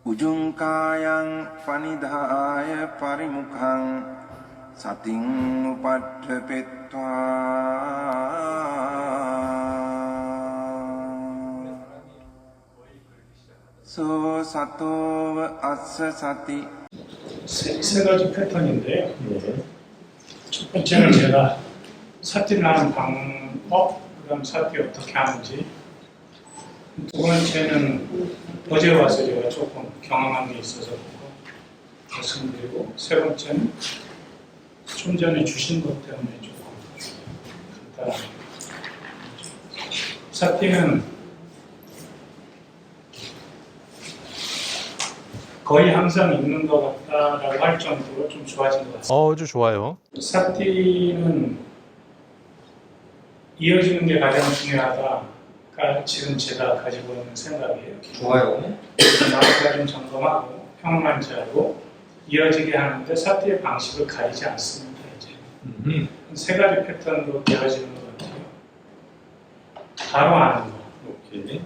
උජුංකායං පනිදාය පරිමුඛං සතින් උපට්ඨපෙත්වා සෝ සතෝව අස්ස සති. 세 가지 패턴인데요. 첫 번째는 제가 사티를 하는 방법, 그다음 사티 어떻게 하는지. 두 번째는 어제 와서 제가 조금 경험한 게 있어서 말씀드리고, 세 번째는 좀 전에 주신 것 때문에 조금 간단하게. 사티는 거의 항상 있는 것 같다라고 할 정도로 좀 좋아진 것 같습니다. 아주 좋아요. 사티는 이어지는 게 가장 중요하다가 지금 제가 가지고 있는 생각이에요. 좋아요. 나부터 좀 점검하고 평만지하고 이어지게 하는데 사티의 방식을 가리지 않습니다. 이제 세 가지 패턴으로 되어지는 것 같아요. 바로 아는 거. 오케이.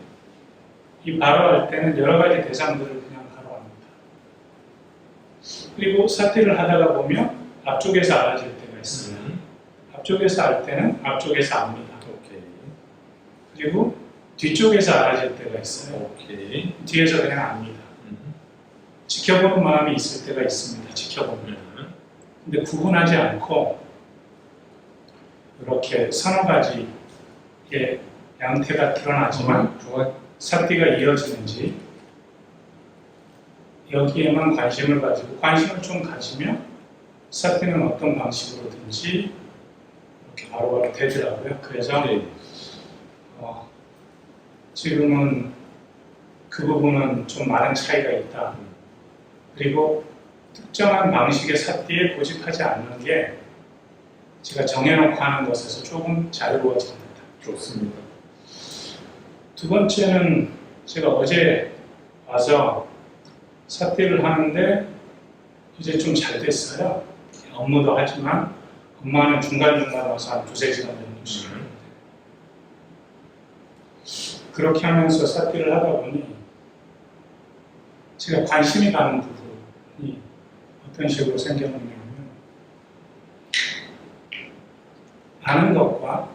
이 바로 할 때는 여러 가지 대상들을 그냥 바로 합니다. 그리고 사티를 하다가 보면 앞쪽에서 알아질 때가 있어요. 앞쪽에서 알 때는 앞쪽에서 압니다. 오케이. 그리고 뒤쪽에서 알아질 때가 있어요. 오케이. 뒤에서 그냥 압니다. 지켜보는 마음이 있을 때가 있습니다. 지켜보면. 근데 구분하지 않고 이렇게 서너 가지의 양태가 드러나지만 좋아요. 사티가 이어지는지 여기에만 관심을 가지고 관심을 좀 가지면 사티는 어떤 방식으로든지 이렇게 바로바로 되더라고요. 그래서 네. 지금은 그 부분은 좀 많은 차이가 있다. 그리고 특정한 방식의 사티에 고집하지 않는 게 제가 정해놓고 하는 것에서 조금 자유로워집니다. 좋습니다. 두 번째는 제가 어제 와서 사티를 하는데 이제 좀 잘 됐어요. 업무도 하지만 업무하는 중간중간 와서 한 두세 시간 정도 쉬어요. 그렇게 하면서 사티를 하다 보니 제가 관심이 가는 부분이 어떤 식으로 생겨나냐면 아는 것과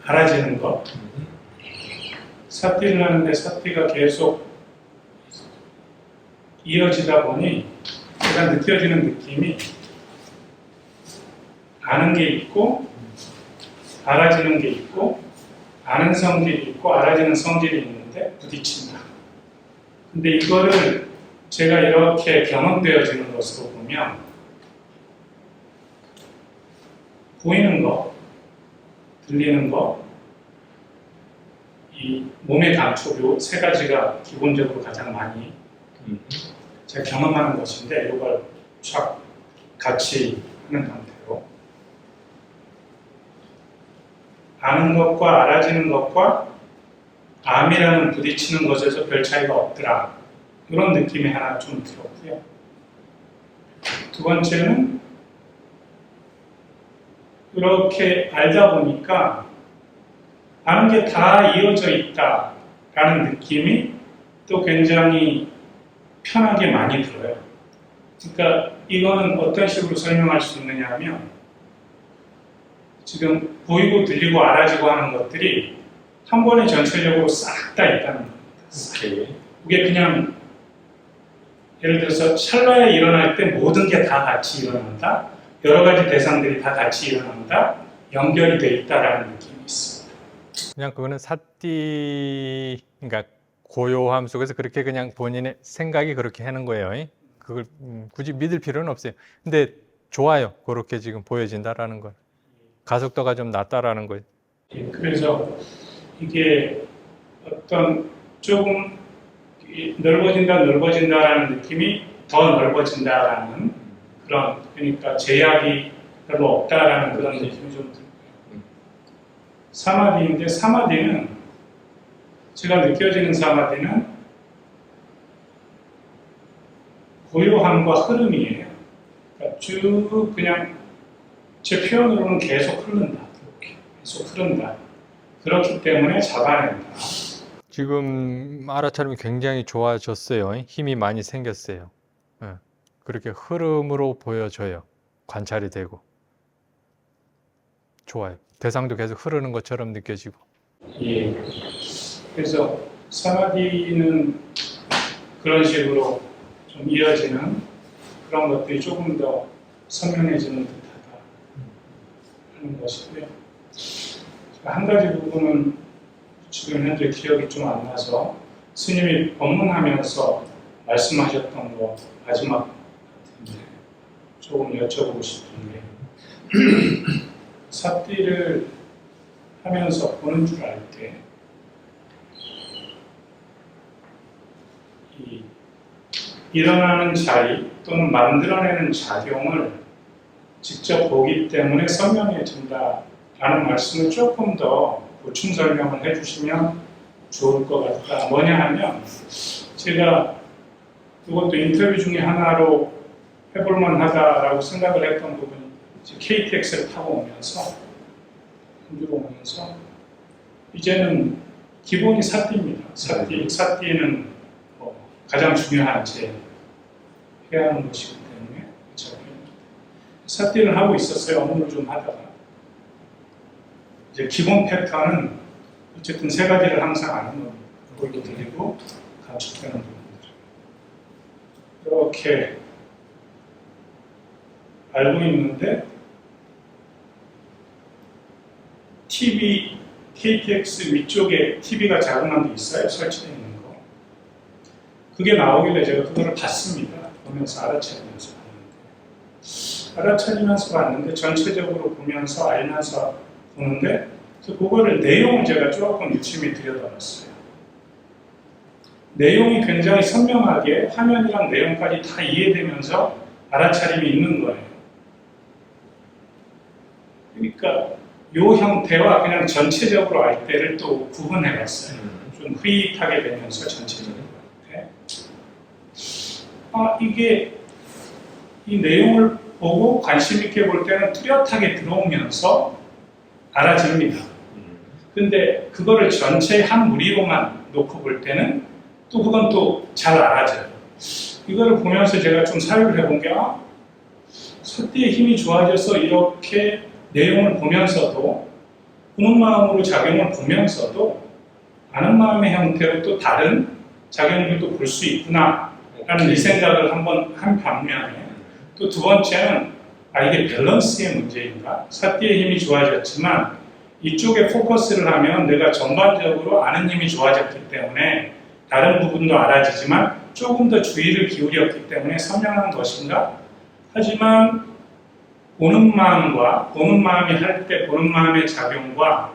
알아지는 것. 사티를 하는데 사티가 계속 이어지다 보니 제가 느껴지는 느낌이 아는 게 있고 알아지는 게 있고 아는 성질이 있고 알아지는 성질이 있는데 부딪힌다. 근데 이거를 제가 이렇게 경험되어지는 것으로 보면 보이는 거, 들리는 거, 이 몸의 감촉 요 세 가지가 기본적으로 가장 많이 제가 경험하는 것인데 이걸 쫙 같이 하는 상태로 아는 것과 알아지는 것과 암이라는 부딪히는 것에서 별 차이가 없더라. 이런 느낌이 하나 좀 들었고요. 두 번째는 이렇게 알다 보니까 아는 게 다 이어져 있다라는 느낌이 또 굉장히 편하게 많이 들어요. 그러니까 이거는 어떤 식으로 설명할 수 있느냐 하면 지금 보이고 들리고 알아지고 하는 것들이 한 번에 전체적으로 싹 다 있다는 겁니다. 오케이. 이게 그냥 예를 들어서 찰나에 일어날 때 모든 게 다 같이 일어난다. 여러 가지 대상들이 다 같이 일어난다. 연결이 돼 있다라는 느낌이 있습니다. 그냥 그거는 사티, 그러니까 고요함 속에서 그렇게 그냥 본인의 생각이 그렇게 하는 거예요. 그걸 굳이 믿을 필요는 없어요. 근데 좋아요. 그렇게 지금 보여진다라는 건. 가속도가 좀 낮다라는 거예요. 그래서 이게 어떤 조금 넓어진다라는 느낌이 더 넓어진다라는 그런, 그러니까 제약이 별로 없다라는 그런 느낌이 좀 들고요. 사마디인데 사마디는 제가 느껴지는 사마디는 고요함과 흐름이에요. 그러니까 쭉 그냥 제 표현으로는 계속 흐른다. 이렇게 계속 흐른다. 그렇기 때문에 잡아낸다. 지금 알아차림이 굉장히 좋아졌어요. 힘이 많이 생겼어요. 예, 그렇게 흐름으로 보여져요. 관찰이 되고. 좋아요. 대상도 계속 흐르는 것처럼 느껴지고. 예. 그래서 사마디는 그런 식으로 좀 이어지는 그런 것들이 조금 더 선명해지는 듯하다 하는 것이고요. 한 가지 부분은 지금 현재 기억이 좀 안 나서 스님이 법문하면서 말씀하셨던 거 마지막 같은데 조금 여쭤보고 싶은 게 삿띠를 하면서 보는 줄 알 때 일어나는 자리 또는 만들어내는 작용을 직접 보기 때문에 선명해진다라는 말씀을 조금 더 보충 설명을 해주시면 좋을 것 같다. 뭐냐 하면 제가 이것도 인터뷰 중에 하나로 해볼만 하다라고 생각을 했던 부분이 KTX를 타고 오면서 한주로 오면서 이제는 기본이 삿띠입니다. 삿띠는 가장 중요한 제 해야 하는 것이기 때문에 삿띠를 하고 있었어요. 업무를 좀 하다가 이제 기본 패턴은 어쨌든 세 가지를 항상 아는 겁니다. 그걸로 드리고 감축되는 부분들 이렇게 알고 있는데 TV, KTX 위쪽에 TV가 자그마한 게 있어요. 설치되어 있는 거. 그게 나오길래 제가 그거를 봤습니다. 보면서 알아차리면서 봤는데 알아차리면서 봤는데 전체적으로 보면서 알면서 보는데 그래서 그거를 내용을 제가 조금 유심히 들여다봤어요. 내용이 굉장히 선명하게 화면이랑 내용까지 다 이해되면서 알아차림이 있는 거예요. 그러니까 이 형태와 그냥 전체적으로 알 때를 또 구분해 봤어요. 좀 흐릿하게 되면서 전체적으로 알 때. 이게 이 내용을 보고 관심 있게 볼 때는 뚜렷하게 들어오면서 알아집니다. 근데 그거를 전체 한 무리로만 놓고 볼 때는 또 그건 또 잘 알아져요. 이거를 보면서 제가 좀 사유를 해본 게 삿띠의 힘이 좋아져서 이렇게 내용을 보면서도 보는 마음으로 작용을 보면서도 아는 마음의 형태로 또 다른 작용들도 볼 수 있구나 라는 이 생각을 한번 한 반면에 또 두 번째는 이게 밸런스의 문제인가? 삿띠의 힘이 좋아졌지만 이쪽에 포커스를 하면 내가 전반적으로 아는 힘이 좋아졌기 때문에 다른 부분도 알아지지만 조금 더 주의를 기울였기 때문에 선명한 것인가? 하지만 보는 마음과 보는 마음이 할 때 보는 마음의 작용과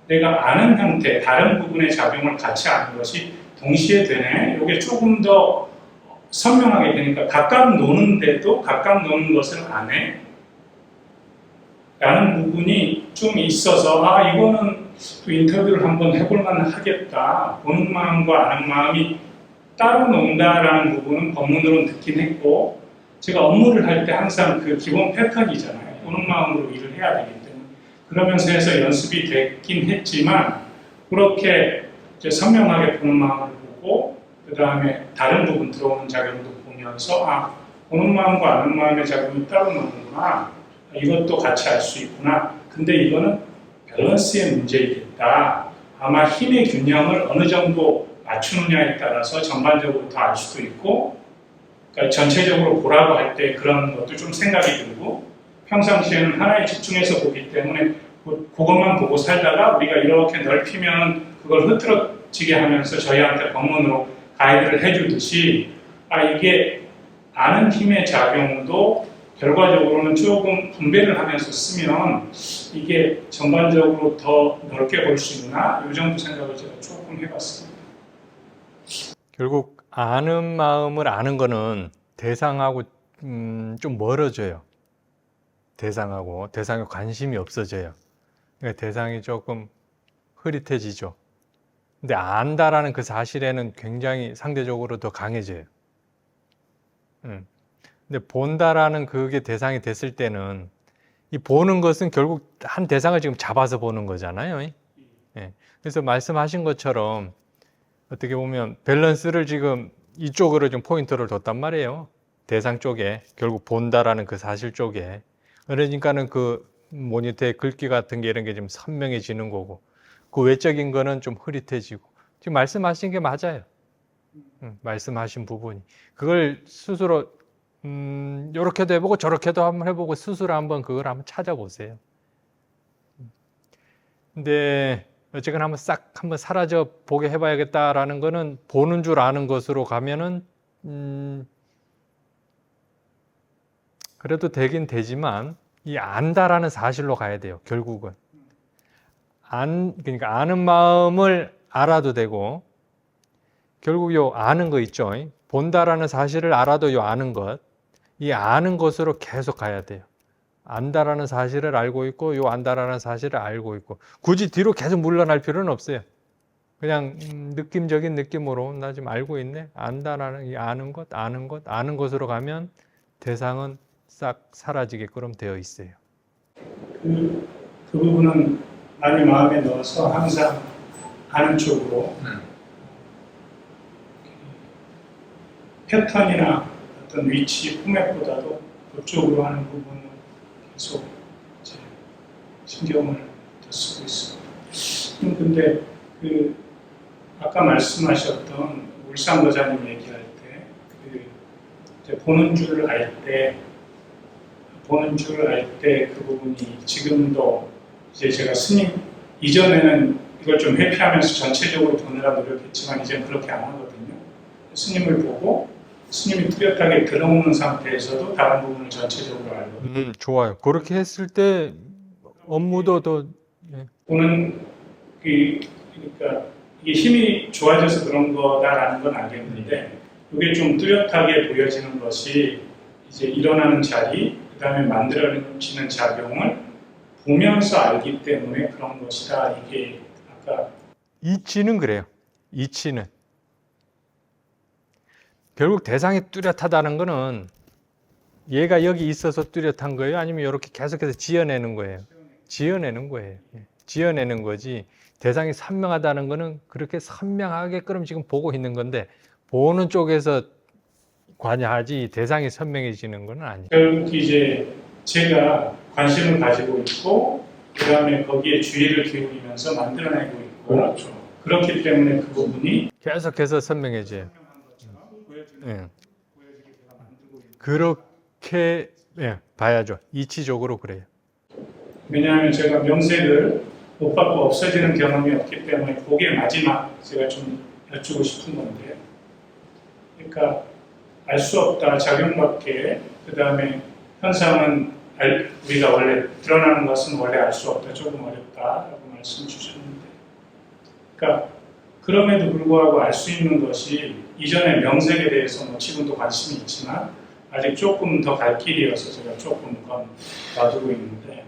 내가 아는 형태, 다른 부분의 작용을 같이 아는 것이 동시에 되네. 이게 조금 더 선명하게 되니까 각각 노는데도 각각 노는 것을 안 해. 라는 부분이 좀 있어서 이거는 또 인터뷰를 한번 해볼 만하겠다. 보는 마음과 아는 마음이 따로 논다라는 부분은 법문으로 듣긴 했고 제가 업무를 할 때 항상 그 기본 패턴이잖아요. 보는 마음으로 일을 해야 되기 때문에 그러면서 해서 연습이 됐긴 했지만 그렇게 이제 선명하게 보는 마음을 보고 그 다음에 다른 부분 들어오는 작용도 보면서 보는 마음과 아는 마음의 작용이 따로 노는구나. 이것도 같이 알 수 있구나. 근데 이거는 밸런스의 문제이겠다. 아마 힘의 균형을 어느 정도 맞추느냐에 따라서 전반적으로 더 알 수도 있고 그러니까 전체적으로 보라고 할 때 그런 것도 좀 생각이 들고 평상시에는 하나에 집중해서 보기 때문에 그것만 보고 살다가 우리가 이렇게 넓히면 그걸 흐트러지게 하면서 저희한테 법문으로 가이드를 해주듯이 이게 아는 힘의 작용도 결과적으로는 조금 분배를 하면서 쓰면 이게 전반적으로 더 넓게 볼 수 있나? 이 정도 생각을 제가 조금 해봤습니다. 결국 아는 마음을 아는 거는 대상하고 좀 멀어져요. 대상에 관심이 없어져요. 그러니까 대상이 조금 흐릿해지죠. 근데 안다라는 그 사실에는 굉장히 상대적으로 더 강해져요. 근데 본다라는 그게 대상이 됐을 때는 이 보는 것은 결국 한 대상을 지금 잡아서 보는 거잖아요. 예. 그래서 말씀하신 것처럼 어떻게 보면 밸런스를 지금 이쪽으로 좀 포인트를 뒀단 말이에요. 대상 쪽에, 결국 본다라는 그 사실 쪽에. 그러니까는 그 모니터의 글귀 같은 게 이런 게 좀 선명해지는 거고, 그 외적인 거는 좀 흐릿해지고. 지금 말씀하신 게 맞아요. 말씀하신 부분이. 그걸 스스로 요렇게도 해보고 저렇게도 한번 해보고 스스로 한번 그걸 한번 찾아보세요. 근데 어쨌거나 한번 사라져 보게 해봐야겠다라는 거는 보는 줄 아는 것으로 가면은 그래도 되긴 되지만 이 안다라는 사실로 가야 돼요. 결국은 그러니까 아는 마음을 알아도 되고, 결국 요 아는 거 있죠. 본다라는 사실을 알아도 요 아는 것, 이 아는 것으로 계속 가야 돼요. 안다라는 사실을 알고 있고, 요 안다라는 사실을 알고 있고, 굳이 뒤로 계속 물러날 필요는 없어요. 그냥 느낌적인 느낌으로 나 지금 알고 있네. 안다라는 이 아는 것으로 가면 대상은 싹 사라지게끔 되어 있어요. 그 부분은 많이 마음에 넣어서 항상 아는 쪽으로 패턴이나 어떤 위치, 포맷보다도 그쪽으로 하는 부분은 계속 이제 신경을 더 쓰고 있습니다. 근데 그 아까 말씀하셨던 울산거자님 얘기할 때 이제 보는 줄 알 때 그 부분이 지금도 이제 제가 스님 이전에는 이걸 좀 회피하면서 전체적으로 보느라 노력했지만 이제는 그렇게 안 하거든요. 스님을 보고 스님이 뚜렷하게 들어오는 상태에서도 다른 부분을 전체적으로 알거든요. 좋아요. 그렇게 했을 때 업무도 더 보는 그러니까 이게 힘이 좋아져서 그런 거다라는 건 알겠는데 이게 좀 뚜렷하게 보여지는 것이 이제 일어나는 자리, 그 다음에 만들어지는 작용을 보면서 알기 때문에 그런 것이다. 이게 아까 이치는 그래요. 이치는 결국 대상이 뚜렷하다는 거는 얘가 여기 있어서 뚜렷한 거예요? 아니면 이렇게 계속해서 지어내는 거예요? 지어내는 거예요. 지어내는 거지. 대상이 선명하다는 거는 그렇게 선명하게끔 지금 보고 있는 건데 보는 쪽에서 관여하지 대상이 선명해지는 건 아니에요. 결국 이제 제가 관심을 가지고 있고 그 다음에 거기에 주의를 기울이면서 만들어내고 있고 그렇죠. 그렇기 때문에 그 부분이 계속해서 선명해져요. 그렇게 봐야죠. 이치적으로 그래요. 왜냐하면 제가 명색을 못 받고 없어지는 경험이 없기 때문에 그게 마지막 제가 좀 여쭈고 싶은 건데 그러니까 알 수 없다 작용밖에 그 다음에 현상은 우리가 원래 드러나는 것은 원래 알 수 없다 조금 어렵다라고 말씀 주셨는데 그러니까 그럼에도 불구하고 알 수 있는 것이 이전에 명색에 대해서 뭐 지금도 관심이 있지만 아직 조금 더 갈 길이어서 제가 조금 건 놔두고 있는데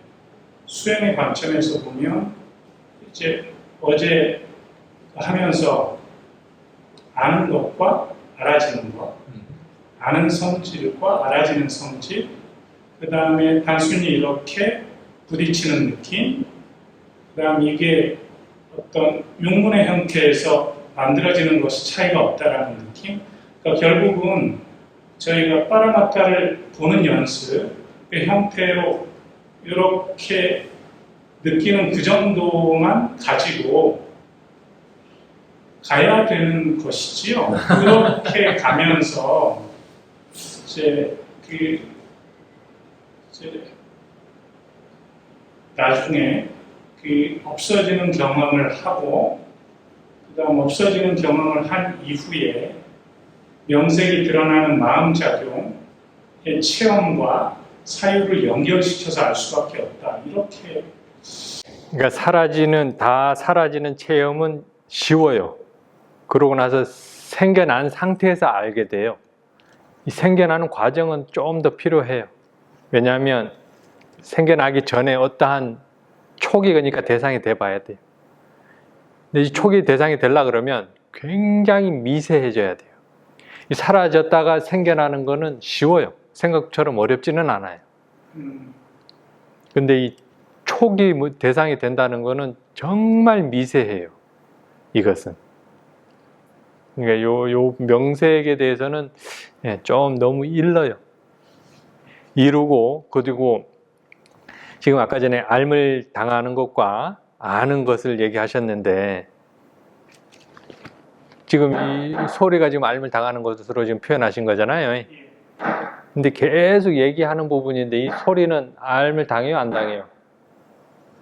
수행의 관점에서 보면 이제 어제 하면서 아는 것과 알아지는 것, 아는 성질과 알아지는 성질, 그 다음에 단순히 이렇게 부딪히는 느낌, 그 다음 이게 어떤 육문의 형태에서 만들어지는 것이 차이가 없다라는 느낌. 그러니까 결국은 저희가 파라마타를 보는 연습의 형태로 이렇게 느끼는 그 정도만 가지고 가야 되는 것이지요. 그렇게 가면서 이제 나중에 없어지는 경험을 하고 그다음 없어지는 경험을 한 이후에 명색이 드러나는 마음작용의 체험과 사유를 연결시켜서 알 수밖에 없다. 이렇게 그러니까 다 사라지는 체험은 쉬워요. 그러고 나서 생겨난 상태에서 알게 돼요. 이 생겨나는 과정은 좀 더 필요해요. 왜냐하면 생겨나기 전에 어떠한 초기 그러니까 대상이 돼봐야 돼요. 근데 이 초기 대상이 되려 그러면 굉장히 미세해져야 돼요. 이 사라졌다가 생겨나는 거는 쉬워요. 생각처럼 어렵지는 않아요. 근데 이 초기 대상이 된다는 거는 정말 미세해요. 이것은. 그러니까 요 명색에 대해서는 예, 좀 너무 일러요. 이루고, 그리고 지금 아까 전에 앓을 당하는 것과 아는 것을 얘기하셨는데, 지금 이 소리가 지금 앓을 당하는 것으로 지금 표현하신 거잖아요. 근데 계속 얘기하는 부분인데, 이 소리는 앓을 당해요, 안 당해요?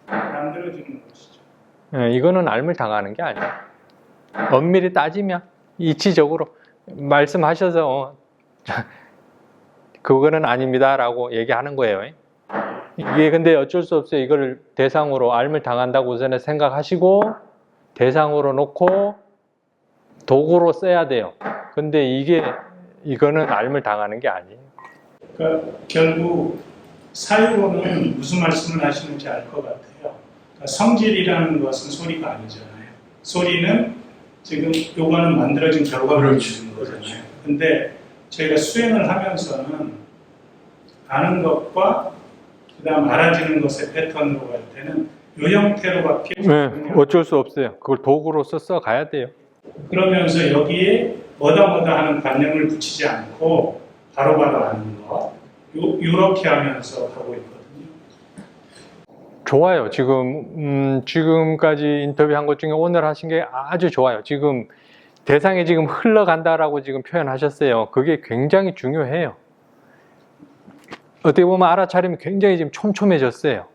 만들어지는 것이죠. 예, 이거는 앓을 당하는 게 아니에요. 엄밀히 따지면, 이치적으로 말씀하셔서, 그거는 아닙니다라고 얘기하는 거예요. 이게 근데 어쩔 수 없어요. 이걸 대상으로 앓을 당한다고 우선에 생각하시고 대상으로 놓고 도구로 써야 돼요. 근데 이거는 앓을 당하는 게 아니에요. 그러니까 결국 사유로는 무슨 말씀을 하시는지 알 것 같아요. 그러니까 성질이라는 것은 소리가 아니잖아요. 소리는 지금 요거는 만들어진 결과를 주는 거잖아요. 근데 저희가 수행을 하면서는 아는 것과 그다음 알아지는 것의 패턴으로 갈 때는 이 형태로밖에 네, 어쩔 수 없어요. 그걸 도구로서 써가야 돼요. 그러면서 여기에 뭐다 하는 관념을 붙이지 않고 바로바로 아는 것 요렇게 하면서 가고 있거든요. 좋아요. 지금까지 인터뷰한 것 중에 오늘 하신 게 아주 좋아요. 지금 대상이 지금 흘러간다라고 지금 표현하셨어요. 그게 굉장히 중요해요. 어떻게 보면 알아차리면 굉장히 지금 촘촘해졌어요.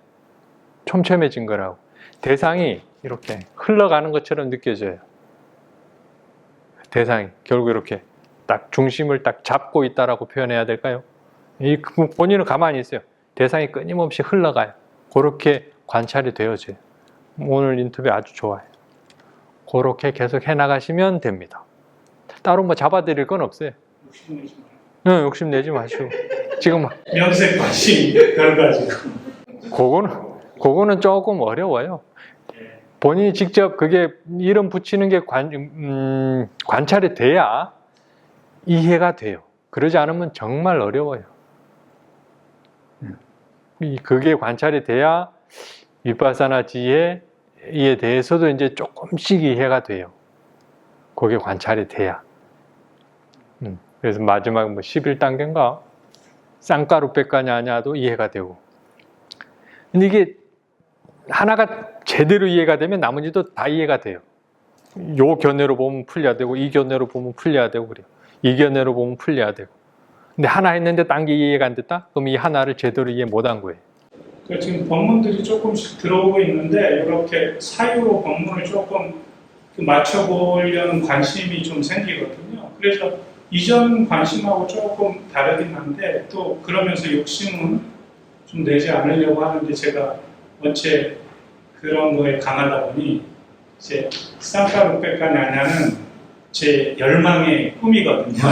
촘촘해진 거라고. 대상이 이렇게 흘러가는 것처럼 느껴져요. 대상이 결국 이렇게 딱 중심을 딱 잡고 있다라고 표현해야 될까요? 본인은 가만히 있어요. 대상이 끊임없이 흘러가요. 그렇게 관찰이 되어져요. 오늘 인터뷰 아주 좋아요. 그렇게 계속 해나가시면 됩니다. 따로 뭐 잡아드릴 건 없어요. 욕심내지 말고. 욕심내지 마시고. 지금 명색 관심이 별가지고. 그거는 조금 어려워요. 본인이 직접 그게 이름 붙이는 게 관찰이 돼야 이해가 돼요. 그러지 않으면 정말 어려워요. 그게 관찰이 돼야 윗바사나 지혜에 대해서도 이제 조금씩 이해가 돼요. 그게 관찰이 돼야. 그래서 마지막 11단계인가 쌍가루 백가냐냐도 이해가 되고. 근데 이게 하나가 제대로 이해가 되면 나머지도 다 이해가 돼요. 요 견해로 보면 풀려야 되고 이 견해로 보면 풀려야 되고 그래요. 이 견해로 보면 풀려야 되고. 근데 하나 했는데 딴 게 이해가 안 됐다? 그럼 이 하나를 제대로 이해 못한 거예요. 그러니까 지금 법문들이 조금씩 들어오고 있는데 이렇게 사유로 법문을 조금 맞춰보려는 관심이 좀 생기거든요. 그래서 이전 관심하고 조금 다르긴 한데 또 그러면서 욕심은 좀 내지 않으려고 하는데 제가 원체 그런 거에 강하다 보니 이제 쌍가루 백가냐냐는 제 열망의 꿈이거든요.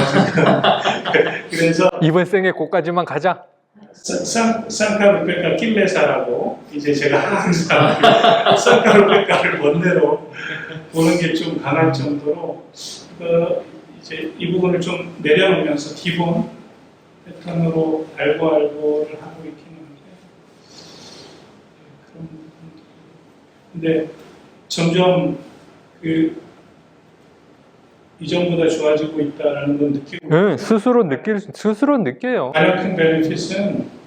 그래서 이번 생에 그까지만 가자. 쌍가루 백가 낄레사라고 이제 제가 항상 쌍가루 백가를 먼데로 보는 게 좀 강할 정도로 이제 이 부분을 좀 내려놓으면서 기본 패턴으로 알고를 하고 있긴 한데 그런 근데 점점 이전보다 좋아지고 있다는 건 느끼고 네, 스스로 느껴요. 가장 큰 베네핏은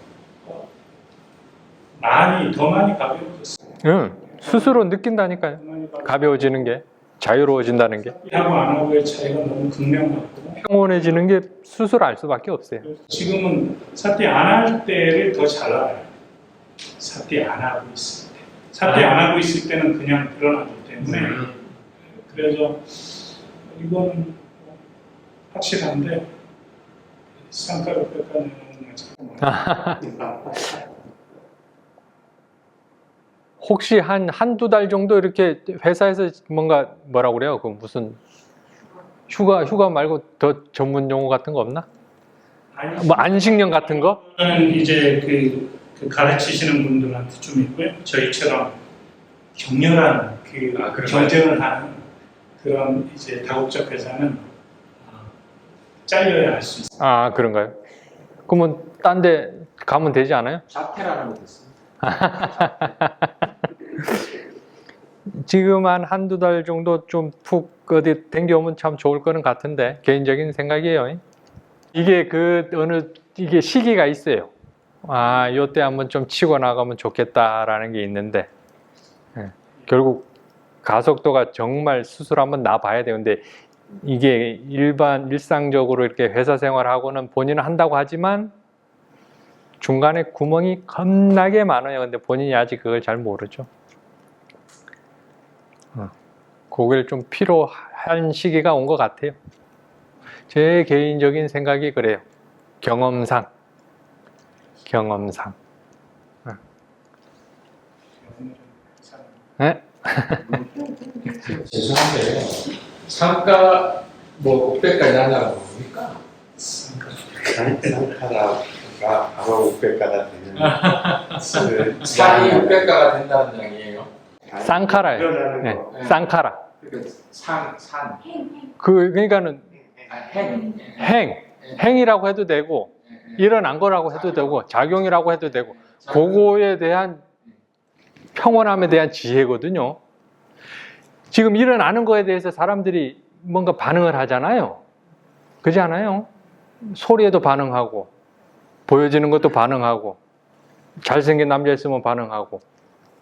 더 많이 가벼워졌어요. 네, 스스로 느낀다니까요. 가벼워지는 게, 자유로워진다는 게. 하고 안 하고의 차이가 너무 극명하고 평온해지는 게 스스로 알 수밖에 없어요. 지금은 사티 안 할 때를 더 잘 알아요. 사티 안 하고 있을 때. 사티 안 하고 있을 때는 그냥 드러나기 때문에 그래서 이건 확실한데 쌍가루 뺄까는 혹시 한두 달 정도 이렇게 회사에서 뭐라고 그래요? 그 무슨 휴가 말고 더 전문 용어 같은 거 없나? 뭐 안식년 같은 거? 저는 이제 그 가르치시는 분들한테 좀 있고요. 저희처럼 격렬한 경쟁을 하는 그런 이제 다국적 회사는 잘려야 할 수 있어요. 아, 그런가요? 그러면 딴 데 가면 되지 않아요? 자퇴라는 것도 있습니다. 지금 한 한두 달 정도 좀 푹 어디 댕겨오면 참 좋을 거는 같은데, 개인적인 생각이에요. 이게 이게 시기가 있어요. 아, 요때 한번 좀 치고 나가면 좋겠다라는 게 있는데, 결국 가속도가 정말 스스로 한번 나봐야 돼요. 근데 이게 일상적으로 이렇게 회사 생활하고는 본인은 한다고 하지만 중간에 구멍이 겁나게 많아요. 근데 본인이 아직 그걸 잘 모르죠. 그걸 좀 필요한 시기가 온 것 같아요. 제 개인적인 생각이 그래요. 경험상. 네? 죄송한데 상가 뭐 600까지 하냐고 뭡니까? 상가가 바로 600가가 되는 그 상이 600가가 된다는 얘기예요. 쌍카라예요. 네, 쌍카라. 그러니까 산 그러니까는 행 행이라고 해도 되고, 일어난 거라고 해도 되고, 작용이라고 해도 되고, 그거에 대한 평온함에 대한 지혜거든요. 지금 일어나는 거에 대해서 사람들이 뭔가 반응을 하잖아요. 그렇지 않아요? 소리에도 반응하고, 보여지는 것도 반응하고, 잘생긴 남자 있으면 반응하고,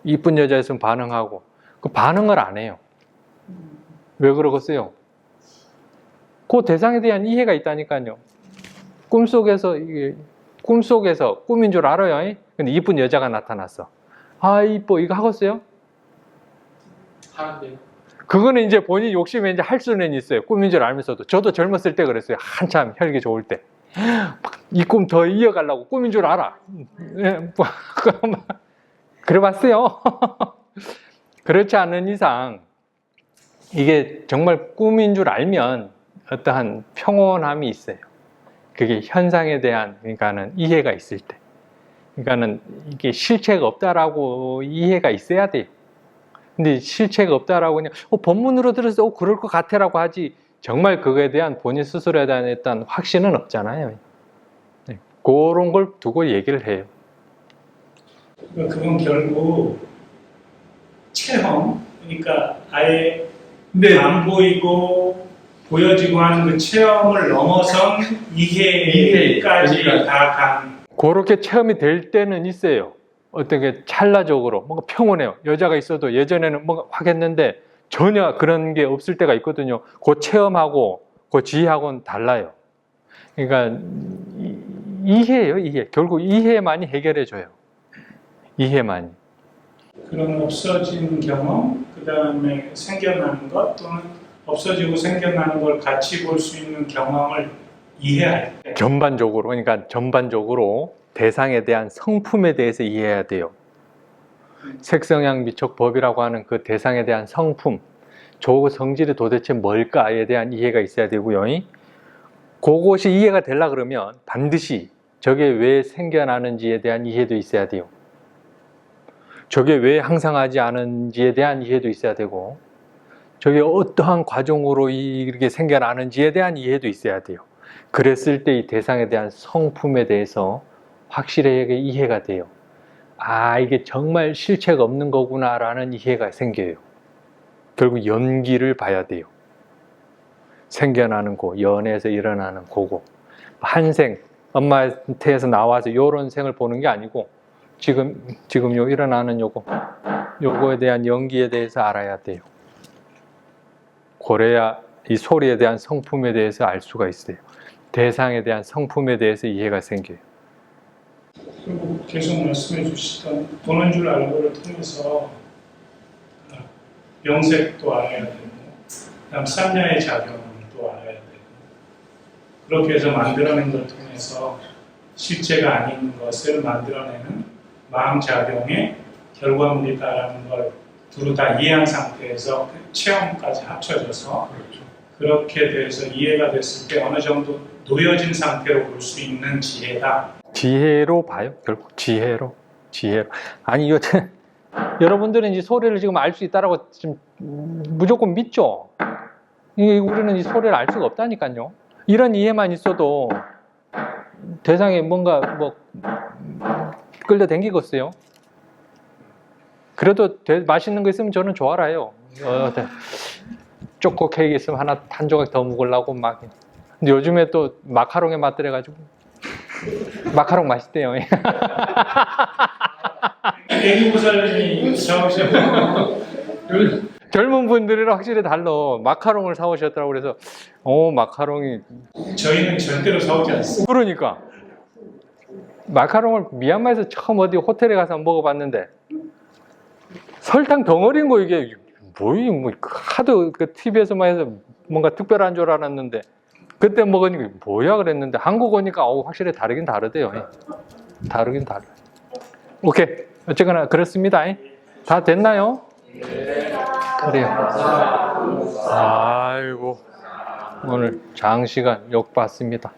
이쁜 여자 있으면 반응하고, 그 반응을 안 해요. 왜 그러겠어요? 그 대상에 대한 이해가 있다니까요. 꿈속에서 꿈인 줄 알아요. 근데 이쁜 여자가 나타났어. 아, 이뻐. 이거 하겠어요? 하는데요. 그거는 이제 본인 욕심에 이제 할 수는 있어요. 꿈인 줄 알면서도. 저도 젊었을 때 그랬어요. 한참 혈기 좋을 때. 이 꿈 더 이어가려고 꿈인 줄 알아. 그래 봤어요. 그렇지 않은 이상 이게 정말 꿈인 줄 알면 어떠한 평온함이 있어요. 그게 현상에 대한 그러니까는 이해가 있을 때. 그러니까는 이게 실체가 없다라고 이해가 있어야 돼요. 근데 실체가 없다라고 그냥 본문으로 들어서 그럴 것 같아라고 하지 정말 그거에 대한 본인 스스로에 대한 일단 확신은 없잖아요. 네. 그런 걸 두고 얘기를 해요. 그건 결국 체험, 그러니까 아예 안 보이고 보여지고 하는 그 체험을 넘어선 이해까지 그러니까. 다 간. 그렇게 체험이 될 때는 있어요. 어떤 게 찰나적으로 뭔가 평온해요. 여자가 있어도 예전에는 뭔가 확 했는데 전혀 그런 게 없을 때가 있거든요. 그 체험하고 그 지혜하고는 달라요. 그러니까 이해예요, 이해. 결국 이해만이 해결해줘요. 이해만이. 그런 없어진 경험, 그 다음에 생겨나는 것 또는 없어지고 생겨나는 걸 같이 볼 수 있는 경험을 이해할 때 전반적으로, 그러니까 전반적으로 대상에 대한 성품에 대해서 이해해야 돼요. 색성향 미촉 법이라고 하는 그 대상에 대한 성품, 저 성질이 도대체 뭘까에 대한 이해가 있어야 되고요. 그것이 이해가 되려 그러면 반드시 저게 왜 생겨나는지에 대한 이해도 있어야 돼요. 저게 왜 항상하지 않은지에 대한 이해도 있어야 되고, 저게 어떠한 과정으로 이렇게 생겨나는지에 대한 이해도 있어야 돼요. 그랬을 때 이 대상에 대한 성품에 대해서 확실하게 이해가 돼요. 아, 이게 정말 실체가 없는 거구나라는 이해가 생겨요. 결국 연기를 봐야 돼요. 생겨나는 거, 연애에서 일어나는 거고, 한생, 엄마한테서 나와서 요런 생을 보는 게 아니고 지금 요 일어나는 요거에 대한 연기에 대해서 알아야 돼요. 그래야 이 소리에 대한 성품에 대해서 알 수가 있어요. 대상에 대한 성품에 대해서 이해가 생겨요. 그리고 계속 말씀해 주시던 보는 줄 알고를 통해서 명색도 알아야 되고 그다음 삼냐의 작용을 또 알아야 되고 그렇게 해서 만들어낸 걸 통해서 실제가 아닌 것을 만들어내는 마음작용의 결과물이다라는 걸 두루 다 이해한 상태에서 그 체험까지 합쳐져서 그렇게 돼서 이해가 됐을 때 어느 정도 놓여진 상태로 볼 수 있는 지혜다. 지혜로 봐요. 결국 지혜로. 아니 여러분들은 이 소리를 지금 알 수 있다라고 지금 무조건 믿죠. 우리는 이 소리를 알 수가 없다니까요. 이런 이해만 있어도 대상에 뭔가 끌려다니겠어요. 그래도 맛있는 거 있으면 저는 좋아라요. 초코 케이크 있으면 하나 한 조각 더 먹으려고 막. 근데 요즘에 또 마카롱에 맛들어가지고 마카롱 맛있대요. 애기 보살님이 사오셔서 젊은 분들이랑 확실히 달라. 마카롱을 사오셨더라고. 그래서 마카롱이 저희는 절대로 사오지 않습니다. 그러니까 마카롱을 미얀마에서 처음 어디 호텔에 가서 먹어봤는데 설탕 덩어리인 거 이게 뭐 하도 그 TV에서만 해서 뭔가 특별한 줄 알았는데 그때 먹으니까 뭐야 그랬는데 한국 오니까 확실히 다르긴 다르대요. 다르긴 달라. 오케이, 어쨌거나 그렇습니다. 다 됐나요? 그래요. 아이고 오늘 장시간 욕 봤습니다.